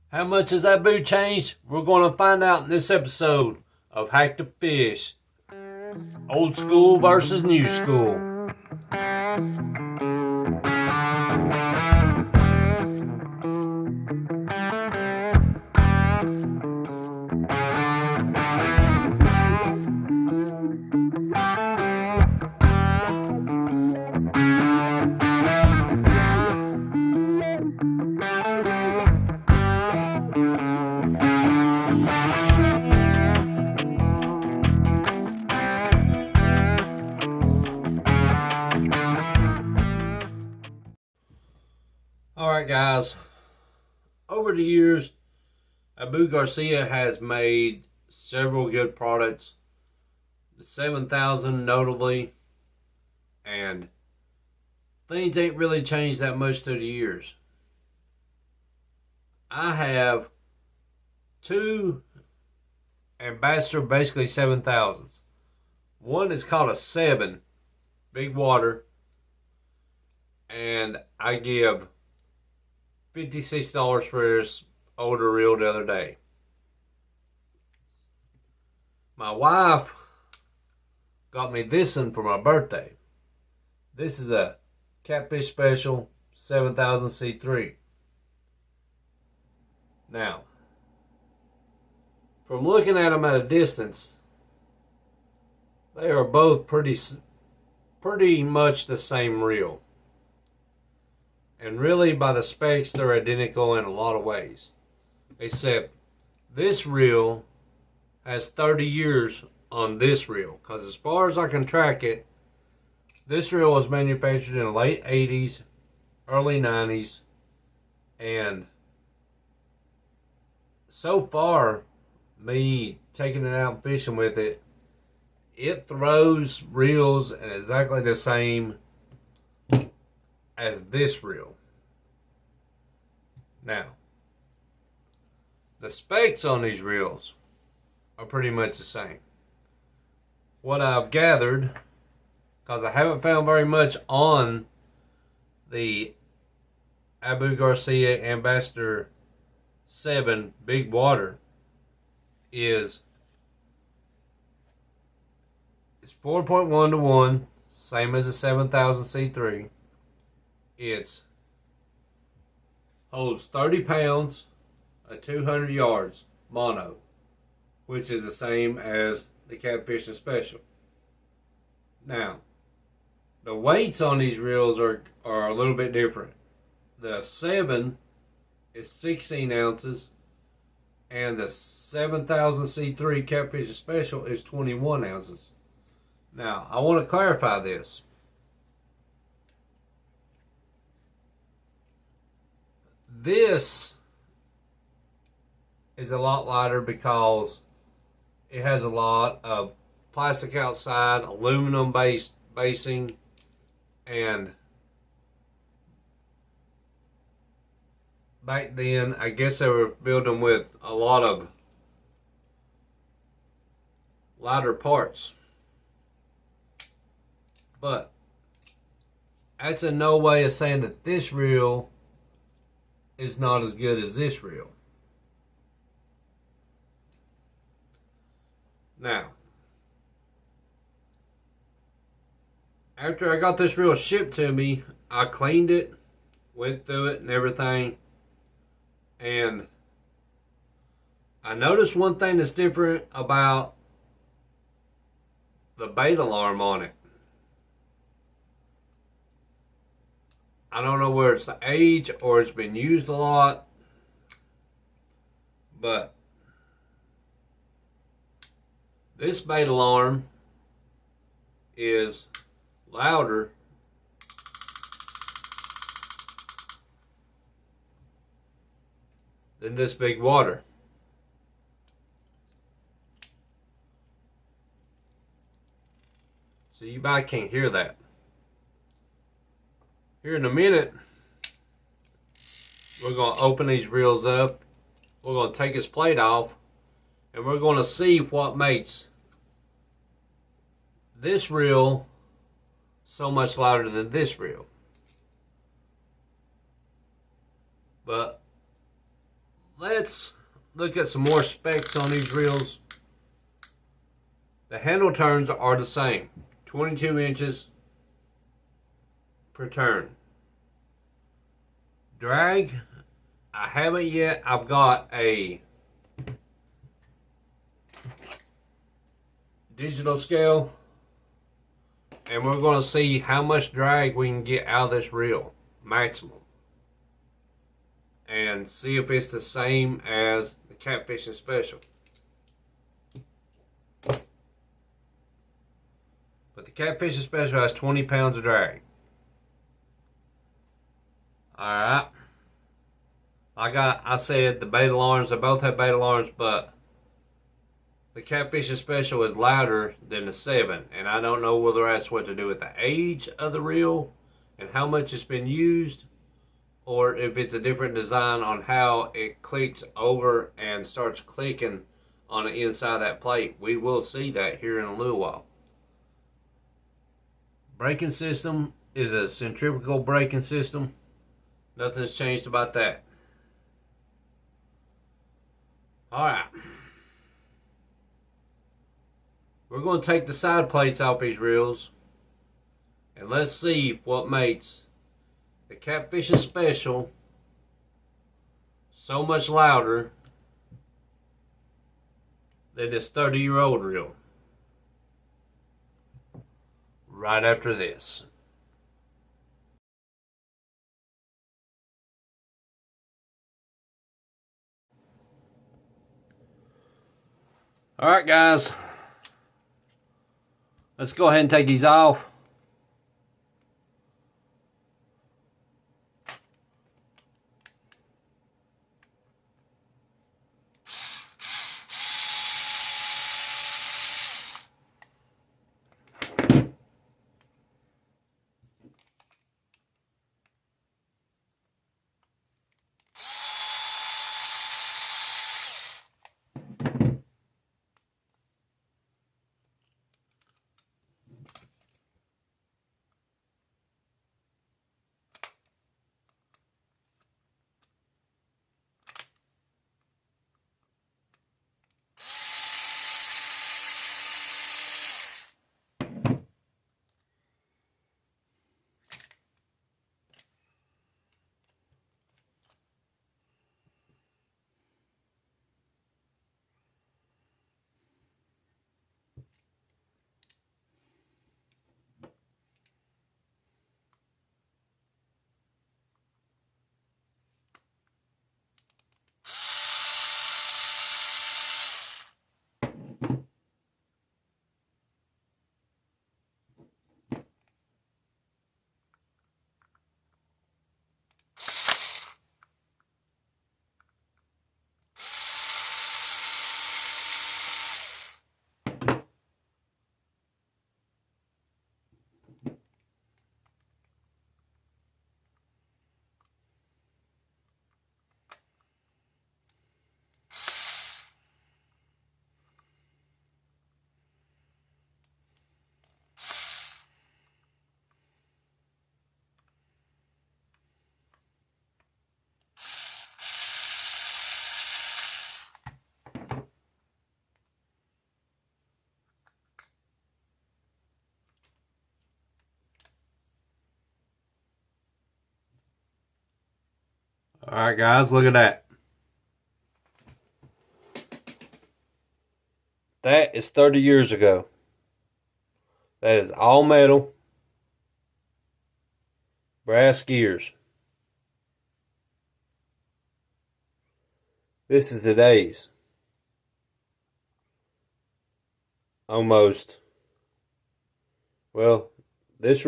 How much has that boot changed? We're going to find out in this episode of Hack to Fish. Old school versus new school. Alright guys, over the years, Abu Garcia has made several good products. The 7000 notably, and things ain't really changed that much through the years. I have two ambassador basically 7000s. One is called a 7 big water, and I give $56 for this older reel the other day. My wife got me this one for my birthday. This is a Catfish Special 7000 C3. Now, from looking at them at a distance, they are both pretty much the same reel. And really, by the specs, they're identical in a lot of ways. Except this reel has 30 years on this reel. Because as far as I can track it, this reel was manufactured in the late 80s, early 90s. And so far, me taking it out and fishing with it, it throws reels in exactly the same as this reel. Now, the specs on these reels are pretty much the same. What I've gathered, because I haven't found very much on the Abu Garcia Ambassador 7 big water, is it's 4.1 to 1, same as the 7000 C3. It holds 30 pounds at 200 yards mono, which is the same as the Catfish Special. Now, the weights on these reels are a little bit different. The 7 is 16 ounces, and the 7000 C3 Catfish Special is 21 ounces. Now, I want to clarify this. This is a lot lighter because it has a lot of plastic outside, aluminum basing, and back then I guess they were building with a lot of lighter parts. But that's in no way of saying that this reel is not as good as this reel. Now, after I got this reel shipped to me, I cleaned it, went through it and everything, and I noticed one thing that's different about the bait alarm on it. I don't know whether it's the age or it's been used a lot, but this bait alarm is louder than this big water. So you probably can't hear that. Here in a minute, we're going to open these reels up. We're going to take this plate off, and we're going to see what makes this reel so much louder than this reel. But let's look at some more specs on these reels. The handle turns are the same, 22 inches per turn. Drag, I haven't yet. I've got a digital scale, and we're going to see how much drag we can get out of this reel, maximum, and see if it's the same as the catfishing special. But the catfishing special has 20 pounds of drag. Alright. I said the beta alarms, they both have beta alarms, but the catfishing special is louder than the 7. And I don't know whether that's what to do with the age of the reel and how much it's been used, or if it's a different design on how it clicks over and starts clicking on the inside of that plate. We will see that here in a little while. Braking system is a centrifugal braking system. Nothing's changed about that. Alright. We're going to take the side plates off these reels, and let's see what makes the catfishing special so much louder than this 30-year-old reel. Right after this. Alright guys, let's go ahead and take these off. Alright guys, look at that. That is 30 years ago. That is all metal. Brass gears. This is today's. Almost. Well, this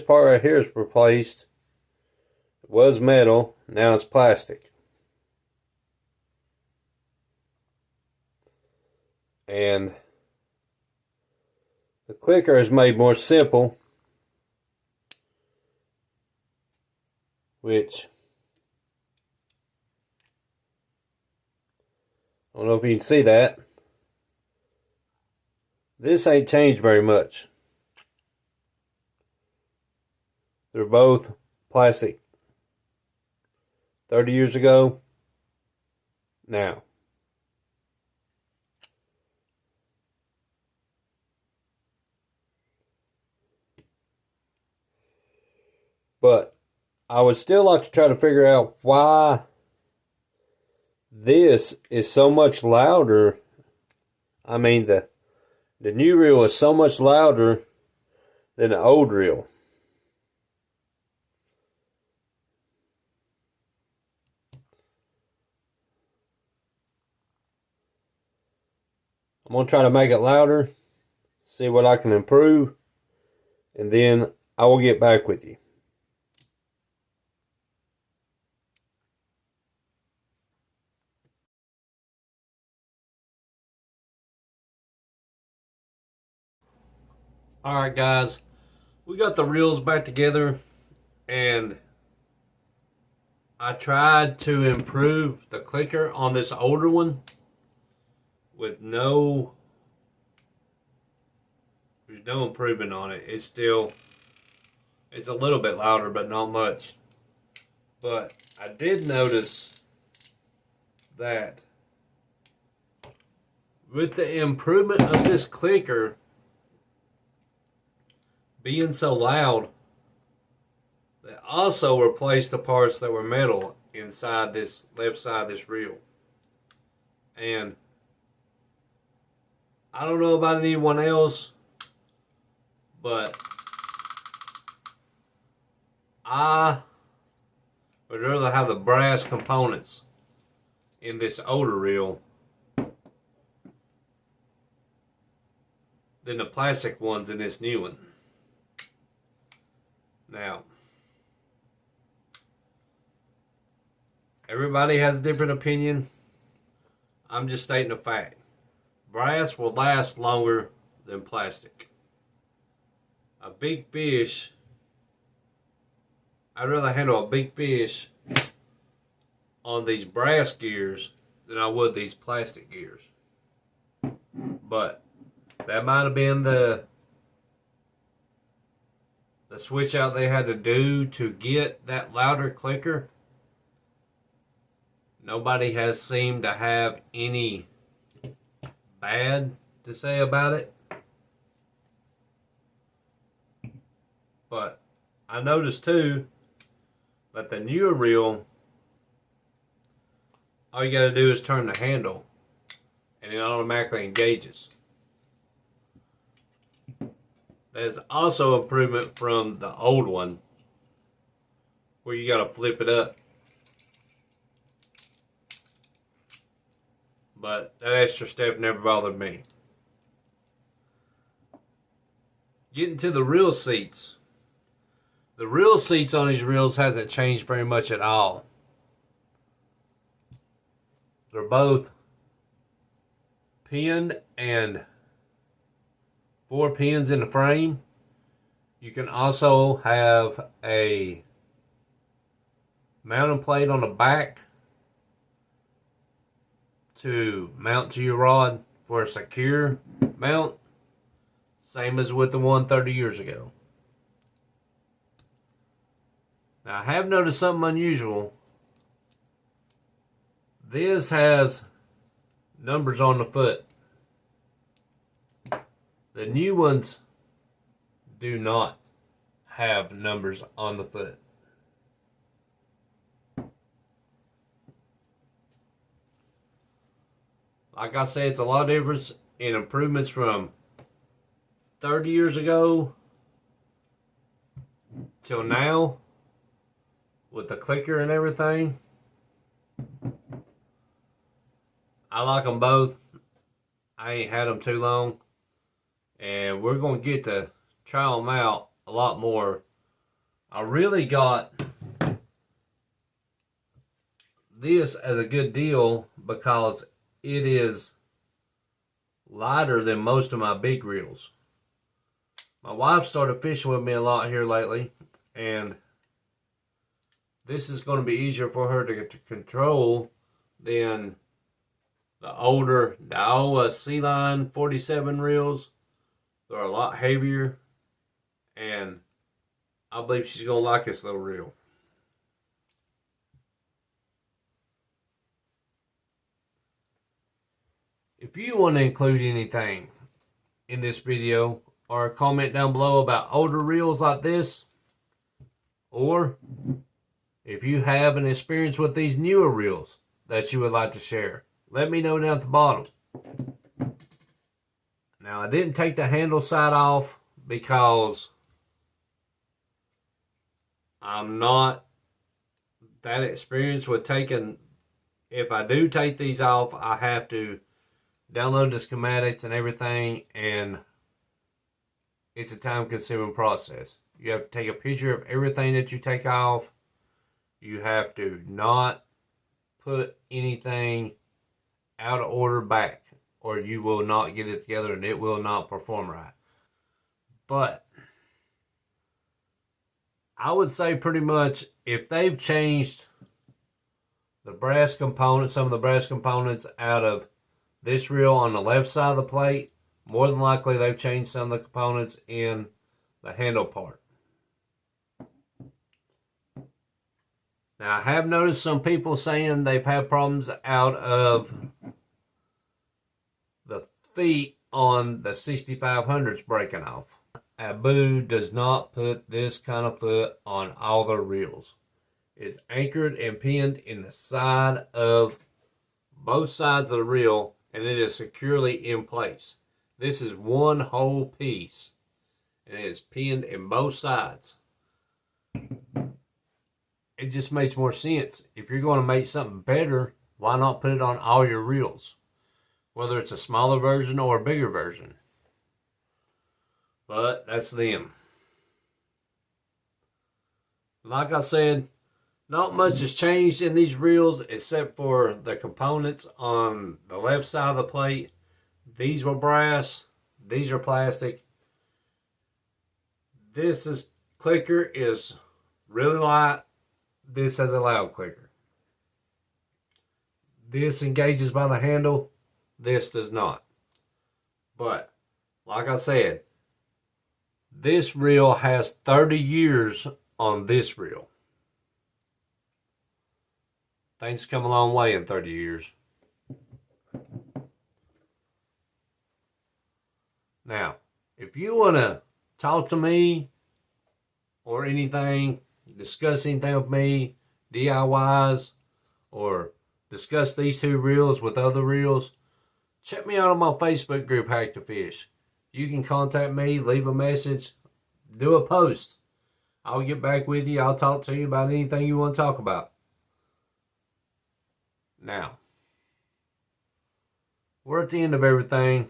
part right here is replaced. It was metal, now it's plastic. And the clicker is made more simple, which I don't know if you can see that. This ain't changed very much. They're both plastic. 30 years ago, Now, but I would still like to try to figure out why this is so much louder. I mean, the new reel is so much louder than the old reel. I'm going to try to make it louder, see what I can improve, and then I will get back with you. Alright guys, we got the reels back together, and I tried to improve the clicker on this older one with there's no improvement on it. It's a little bit louder, but not much. But I did notice that with the improvement of this clicker being so loud, they also replaced the parts that were metal inside this left side of this reel. And I don't know about anyone else, but I would rather have the brass components in this older reel than the plastic ones in this new one. Now, everybody has a different opinion. I'm just stating a fact. Brass will last longer than plastic. A big fish, I'd rather handle a big fish on these brass gears than I would these plastic gears. But that might have been the switch out they had to do to get that louder clicker. Nobody has seemed to have any bad to say about it. But I noticed too that the newer reel, all you gotta do is turn the handle and it automatically engages. There's also improvement from the old one where you gotta flip it up. But that extra step never bothered me. Getting to the reel seats. The reel seats on these reels hasn't changed very much at all. They're both pinned and 4 pins in the frame. You can also have a mounting plate on the back to mount to your rod for a secure mount, same as with the one 30 years ago. Now I have noticed something unusual. This has numbers on the foot. The new ones do not have numbers on the foot. Like I said, it's a lot of difference in improvements from 30 years ago till now with the clicker and everything. I like them both. I ain't had them too long, and we're going to get to try them out a lot more. I really got this as a good deal because it is lighter than most of my big reels. My wife started fishing with me a lot here lately, and this is going to be easier for her to get to control than the older Daiwa Sea Line 47 reels. They're a lot heavier, and I believe she's going to like this little reel. If you want to include anything in this video, or comment down below about older reels like this, or if you have an experience with these newer reels that you would like to share, let me know down at the bottom. Now, I didn't take the handle side off because I'm not that experienced with taking. If I do take these off, I have to download the schematics and everything, and it's a time-consuming process. You have to take a picture of everything that you take off. You have to not put anything out of order back, or you will not get it together and it will not perform right. But I would say pretty much if they've changed the brass components, some of the brass components out of this reel on the left side of the plate, more than likely they've changed some of the components in the handle part. Now, I have noticed some people saying they've had problems out of the feet on the 6500s breaking off. Abu does not put this kind of foot on all their reels. It's anchored and pinned in the side of both sides of the reel, and it is securely in place. This is one whole piece, and it is pinned in both sides. It just makes more sense. If you're going to make something better, why not put it on all your reels? Whether it's a smaller version or a bigger version. But that's them. Like I said, not much has changed in these reels except for the components on the left side of the plate. These were brass. These are plastic. This clicker is really light. This has a loud clicker. This engages by the handle. This does not. But, like I said, this reel has 30 years on this reel. Things come a long way in 30 years. Now, if you want to talk to me or anything, discuss anything with me, DIYs, or discuss these two reels with other reels, check me out on my Facebook group, Hack to Fish. You can contact me, leave a message, do a post. I'll get back with you. I'll talk to you about anything you want to talk about. Now, we're at the end of everything,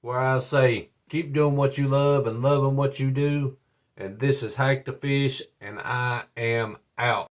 where I say, keep doing what you love and loving what you do. And this is Hack to Fish, and I am out.